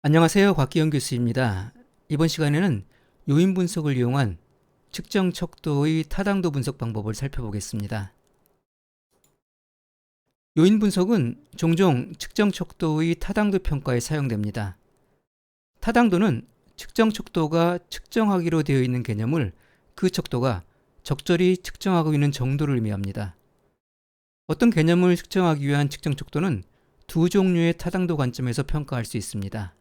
안녕하세요. 곽기영 교수입니다. 이번 시간에는 요인 분석을 이용한 측정 척도의 타당도 분석 방법을 살펴보겠습니다. 요인 분석은 종종 측정 척도의 타당도 평가에 사용됩니다. 타당도는 측정 척도가 측정하기로 되어 있는 개념을 그 척도가 적절히 측정하고 있는 정도를 의미합니다. 어떤 개념을 측정하기 위한 측정 척도는 두 종류의 타당도 관점에서 평가할 수 있습니다.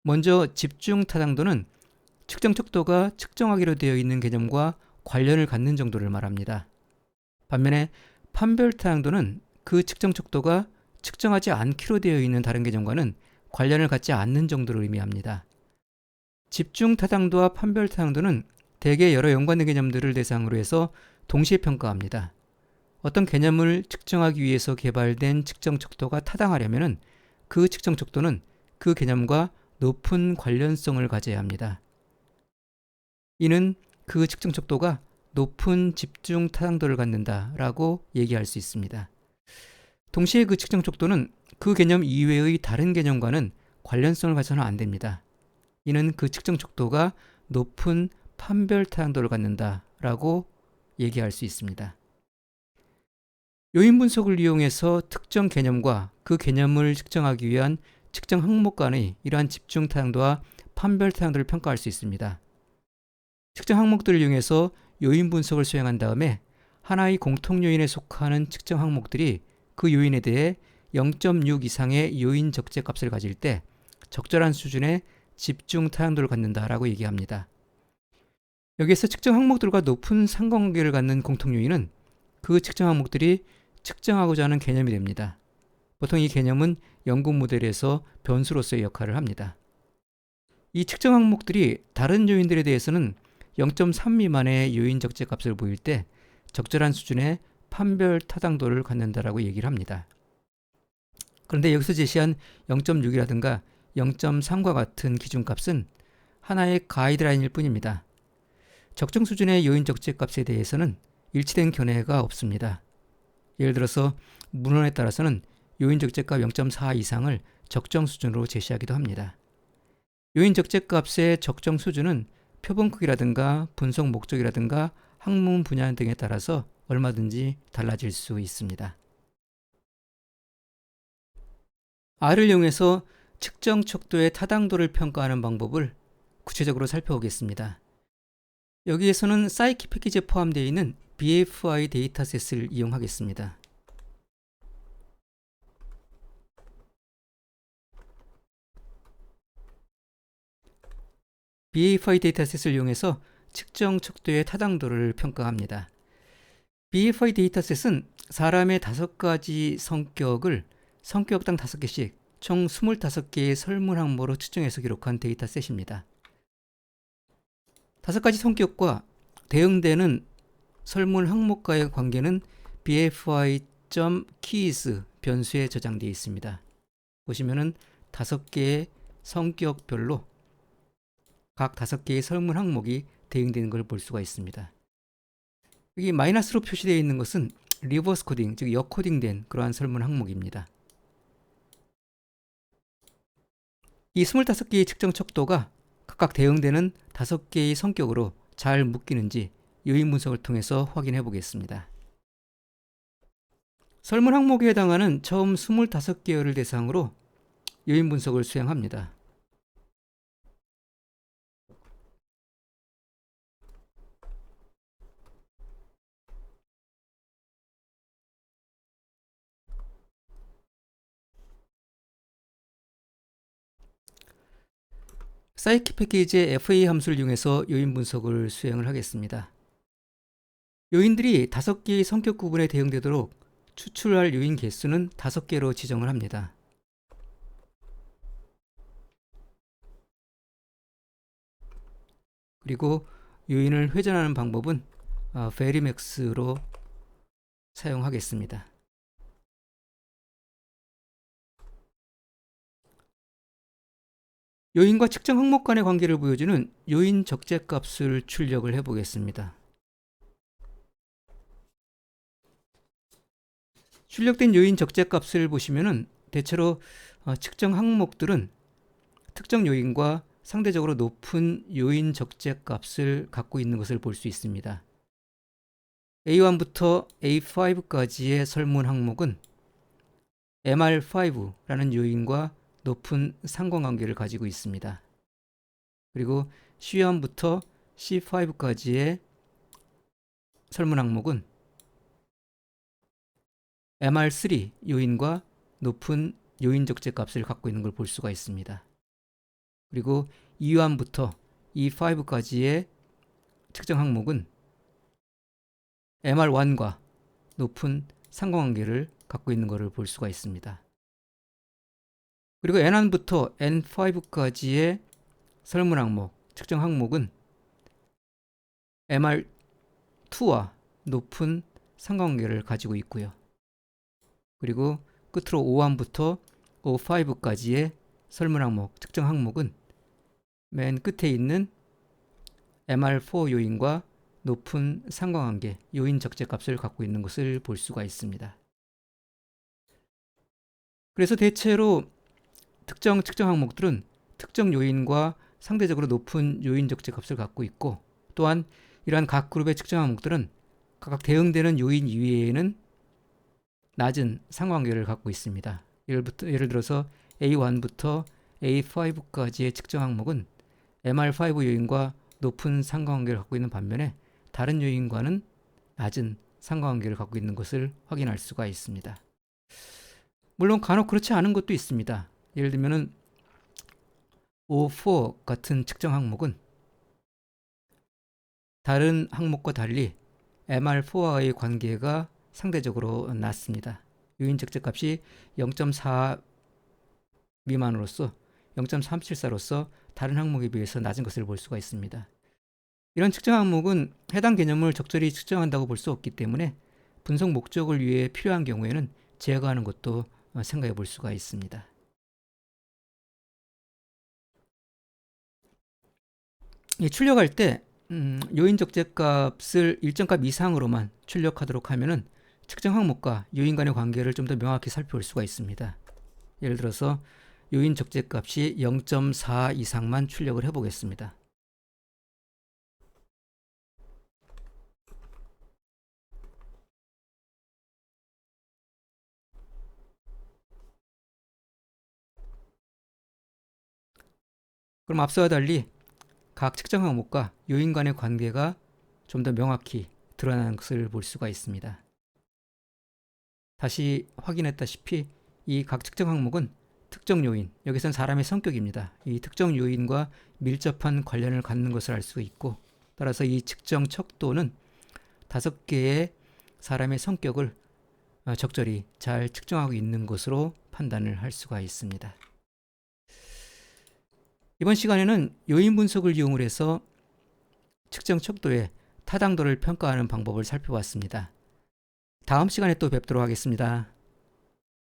먼저 집중 타당도는 측정 척도가 측정하기로 되어 있는 개념과 관련을 갖는 정도를 말합니다. 반면에 판별 타당도는 그 측정 척도가 측정하지 않기로 되어 있는 다른 개념과는 관련을 갖지 않는 정도를 의미합니다. 집중 타당도와 판별 타당도는 대개 여러 연관된 개념들을 대상으로 해서 동시에 평가합니다. 어떤 개념을 측정하기 위해서 개발된 측정 척도가 타당하려면 그 측정 척도는 그 개념과 높은 관련성을 가져야 합니다. 이는 그 측정 척도가 높은 집중 타당도를 갖는다라고 얘기할 수 있습니다. 동시에 그 측정 척도는 그 개념 이외의 다른 개념과는 관련성을 가져서는 안 됩니다. 이는 그 측정 척도가 높은 판별 타당도를 갖는다라고 얘기할 수 있습니다. 요인 분석을 이용해서 특정 개념과 그 개념을 측정하기 위한 측정 항목 간의 이러한 집중 타당도와 판별 타당도를 평가할 수 있습니다. 측정 항목들을 이용해서 요인 분석을 수행한 다음에 하나의 공통 요인에 속하는 측정 항목들이 그 요인에 대해 0.6 이상의 요인 적재 값을 가질 때 적절한 수준의 집중 타당도를 갖는다라고 얘기합니다. 여기에서 측정 항목들과 높은 상관관계를 갖는 공통 요인은 그 측정 항목들이 측정하고자 하는 개념이 됩니다. 보통 이 개념은 연구 모델에서 변수로서의 역할을 합니다. 이 측정 항목들이 다른 요인들에 대해서는 0.3 미만의 요인 적재 값을 보일 때 적절한 수준의 판별 타당도를 갖는다라고 얘기를 합니다. 그런데 여기서 제시한 0.6이라든가 0.3과 같은 기준값은 하나의 가이드라인일 뿐입니다. 적정 수준의 요인 적재 값에 대해서는 일치된 견해가 없습니다. 예를 들어서 문헌에 따라서는 요인 적재값 0.4 이상을 적정 수준으로 제시하기도 합니다. 요인 적재값의 적정 수준은 표본 크기라든가 분석 목적이라든가 학문 분야 등에 따라서 얼마든지 달라질 수 있습니다. R을 이용해서 측정 척도의 타당도를 평가하는 방법을 구체적으로 살펴보겠습니다. 여기에서는 사이키 패키지에 포함되어 있는 BFI 데이터셋을 이용하겠습니다. BFI 데이터셋을 이용해서 측정 척도의 타당도를 평가합니다. BFI 데이터셋은 사람의 5가지 성격을 성격당 5개씩 총 25개의 설문 항목으로 측정해서 기록한 데이터셋입니다. 5가지 성격과 대응되는 설문 항목과의 관계는 bfi.keys 변수에 저장되어 있습니다. 보시면은 5개의 성격별로 각 5개의 설문 항목이 대응되는 걸 볼 수가 있습니다. 여기 마이너스로 표시되어 있는 것은 리버스 코딩, 즉 역코딩된 그러한 설문 항목입니다. 이 25개의 측정 척도가 각각 대응되는 5개의 성격으로 잘 묶이는지 요인 분석을 통해서 확인해 보겠습니다. 설문 항목에 해당하는 처음 25개열을 대상으로 요인 분석을 수행합니다. 사이키 패키지의 FA 함수를 이용해서 요인 분석을 수행을 하겠습니다. 요인들이 5개의 성격 구분에 대응되도록 추출할 요인 개수는 5개로 지정을 합니다. 그리고 요인을 회전하는 방법은 Verimax로 사용하겠습니다. 요인과 측정 항목 간의 관계를 보여주는 요인 적재값을 출력을 해보겠습니다. 출력된 요인 적재값을 보시면은 대체로 측정 항목들은 특정 요인과 상대적으로 높은 요인 적재값을 갖고 있는 것을 볼 수 있습니다. A1부터 A5까지의 설문 항목은 MR5라는 요인과 높은 상관관계를 가지고 있습니다. 그리고 C1부터 C5까지의 설문 항목은 MR3 요인과 높은 요인 적재값을 갖고 있는 걸 볼 수가 있습니다. 그리고 E1부터 E5까지의 측정 항목은 MR1과 높은 상관관계를 갖고 있는 것을 볼 수가 있습니다. 그리고 N1부터 N5까지의 설문 항목, 측정 항목은 MR2와 높은 상관관계를 가지고 있고요. 그리고 끝으로 O1부터 O5까지의 설문 항목, 측정 항목은 맨 끝에 있는 MR4 요인과 높은 상관관계, 요인 적재값을 갖고 있는 것을 볼 수가 있습니다. 그래서 대체로 특정 측정 항목들은 특정 요인과 상대적으로 높은 요인 적재값을 갖고 있고, 또한 이러한 각 그룹의 측정 항목들은 각각 대응되는 요인 이외에는 낮은 상관관계를 갖고 있습니다. 예를 들어서 A1부터 A5까지의 측정 항목은 MR5 요인과 높은 상관관계를 갖고 있는 반면에 다른 요인과는 낮은 상관관계를 갖고 있는 것을 확인할 수가 있습니다. 물론 간혹 그렇지 않은 것도 있습니다. 예를 들면 O4 같은 측정 항목은 다른 항목과 달리 MR4와의 관계가 상대적으로 낮습니다. 요인 적재값이 0.4 미만으로서 0.374로서 다른 항목에 비해서 낮은 것을 볼 수가 있습니다. 이런 측정 항목은 해당 개념을 적절히 측정한다고 볼 수 없기 때문에 분석 목적을 위해 필요한 경우에는 제거하는 것도 생각해 볼 수가 있습니다. 출력할 때 요인 적재값을 일정 값 이상으로만 출력하도록 하면은 측정 항목과 요인 간의 관계를 좀 더 명확히 살펴볼 수가 있습니다. 예를 들어서 요인 적재값이 0.4 이상만 출력을 해보겠습니다. 그럼 앞서와 달리 각 측정 항목과 요인 간의 관계가 좀 더 명확히 드러나는 것을 볼 수가 있습니다. 다시 확인했다시피 이 각 측정 항목은 특정 요인, 여기서는 사람의 성격입니다. 이 특정 요인과 밀접한 관련을 갖는 것을 알 수 있고, 따라서 이 측정 척도는 5개의 사람의 성격을 적절히 잘 측정하고 있는 것으로 판단을 할 수가 있습니다. 이번 시간에는 요인 분석을 이용을 해서 측정 척도의 타당도를 평가하는 방법을 살펴봤습니다. 다음 시간에 또 뵙도록 하겠습니다.